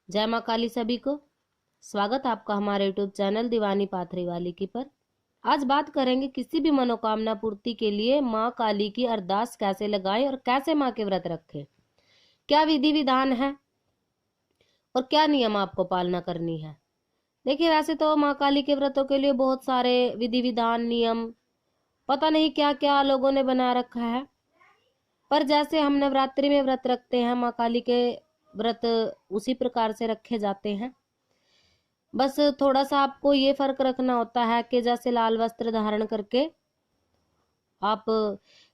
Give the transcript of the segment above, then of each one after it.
जय माँ काली सभी को। स्वागत आपका हमारे YouTube चैनल दीवानी पाथरी वाली की पर। आज बात करेंगे किसी भी मनोकामना पूर्ति के लिए माँ काली की अरदास कैसे लगाएं और कैसे माँ के व्रत रखें, क्या विधि विधान है और क्या नियम आपको पालना करनी है। देखिए, वैसे तो माँ काली के व्रतों के लिए बहुत सारे विधि विधान नियम पता नहीं क्या क्या लोगों ने बना रखा है, पर जैसे हम नवरात्रि में व्रत रखते हैं माँ काली के व्रत उसी प्रकार से रखे जाते हैं। बस थोड़ा सा आपको ये फर्क रखना होता है कि जैसे लाल वस्त्र धारण करके आप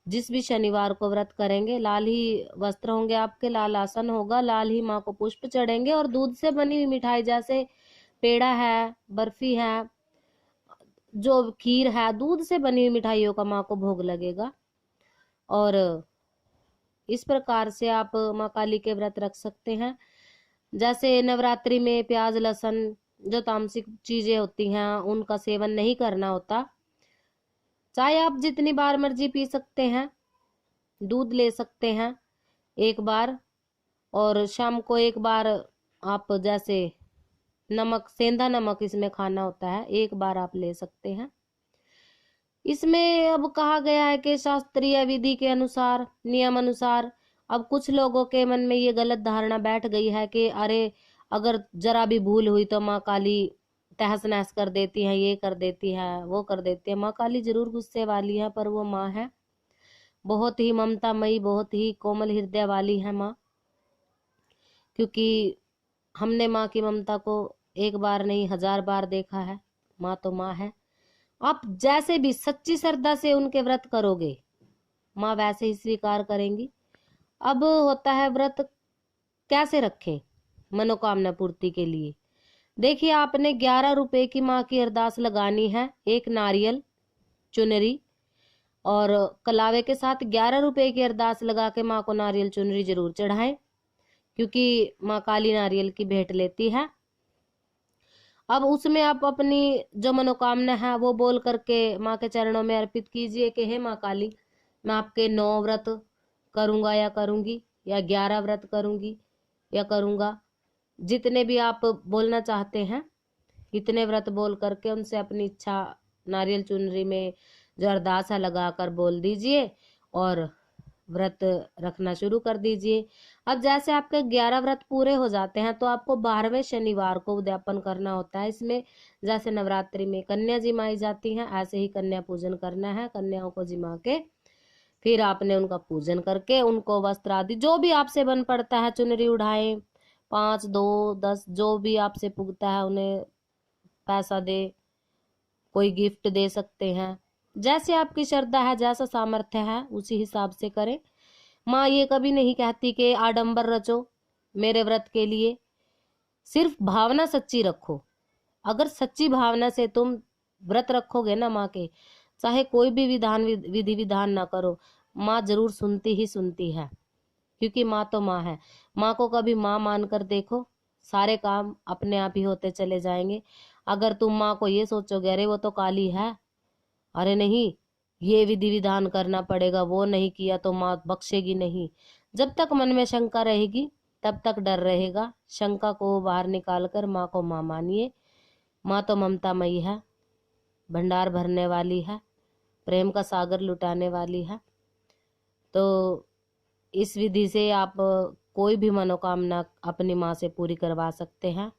जिस भी शनिवार को व्रत करेंगे, लाल ही वस्त्र होंगे आपके, लाल आसन होगा, लाल ही माँ को पुष्प चढ़ेंगे और दूध से बनी हुई मिठाई जैसे पेड़ा है, बर्फी है, जो खीर है, दूध से बनी हुई मिठाइयों का माँ को भोग लगेगा। और इस प्रकार से आप माँ काली के व्रत रख सकते हैं। जैसे नवरात्रि में प्याज लहसुन जो तामसिक चीजें होती हैं उनका सेवन नहीं करना होता। चाय आप जितनी बार मर्जी पी सकते हैं, दूध ले सकते हैं एक बार, और शाम को एक बार आप जैसे नमक, सेंधा नमक इसमें खाना होता है, एक बार आप ले सकते हैं। इसमें अब कहा गया है कि शास्त्रीय विधि के अनुसार, नियम अनुसार, अब कुछ लोगों के मन में ये गलत धारणा बैठ गई है कि अरे अगर जरा भी भूल हुई तो माँ काली तहस नहस कर देती है, ये कर देती है, वो कर देती है। माँ काली जरूर गुस्से वाली है, पर वो माँ है, बहुत ही ममतामयी, बहुत ही कोमल हृदय वाली है माँ। क्योंकि हमने माँ की ममता को एक बार नहीं 1000 बार देखा है। माँ तो माँ है। आप जैसे भी सच्ची श्रद्धा से उनके व्रत करोगे, माँ वैसे ही स्वीकार करेंगी। अब होता है व्रत कैसे रखें मनोकामना पूर्ति के लिए। देखिए, आपने 11 रुपए की माँ की अरदास लगानी है, एक नारियल चुनरी और कलावे के साथ 11 रुपए की अरदास लगा के माँ को नारियल चुनरी जरूर चढ़ाएं, क्योंकि माँ काली नारियल की भेंट लेती है। अब उसमें आप अपनी जो मनोकामना है वो बोल करके माँ के चरणों में अर्पित कीजिए कि हे माँ काली, मैं आपके 9 व्रत करूंगा या करूंगी, या 11 व्रत करूंगी या करूंगा, जितने भी आप बोलना चाहते हैं इतने व्रत बोल करके उनसे अपनी इच्छा नारियल चुनरी में जो अरदास है लगा कर बोल दीजिए और व्रत रखना शुरू कर दीजिए। अब जैसे आपके 11 व्रत पूरे हो जाते हैं तो आपको 12वें शनिवार को उद्यापन करना होता है। इसमें जैसे नवरात्रि में कन्या जिमाई जाती हैं, ऐसे ही कन्या पूजन करना है। कन्याओं को जिमा के फिर आपने उनका पूजन करके उनको वस्त्र आदि जो भी आपसे बन पड़ता है, चुनरी उठाएं, 5, 2, 10 जो भी आपसे पुगता है, उन्हें पैसा दे, कोई गिफ्ट दे सकते हैं, जैसे आपकी श्रद्धा है, जैसा सामर्थ्य है उसी हिसाब से करें। माँ ये कभी नहीं कहती कि आडंबर रचो मेरे व्रत के लिए, सिर्फ भावना सच्ची रखो। अगर सच्ची भावना से तुम व्रत रखोगे ना माँ के, चाहे कोई भी विधि विधान ना करो, माँ जरूर सुनती ही सुनती है, क्योंकि माँ तो माँ है। माँ को कभी माँ मानकर देखो, सारे काम अपने आप ही होते चले जाएंगे। अगर तुम माँ को ये सोचोगे अरे वो तो काली है, अरे नहीं ये विधि विधान करना पड़ेगा, वो नहीं किया तो माँ बख्शेगी नहीं, जब तक मन में शंका रहेगी तब तक डर रहेगा। शंका को बाहर निकाल कर माँ को माँ मानिए। माँ तो ममतामयी है, भंडार भरने वाली है, प्रेम का सागर लुटाने वाली है। तो इस विधि से आप कोई भी मनोकामना अपनी माँ से पूरी करवा सकते हैं।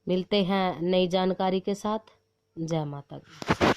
मिलते हैं नई जानकारी के साथ। जय माता दी।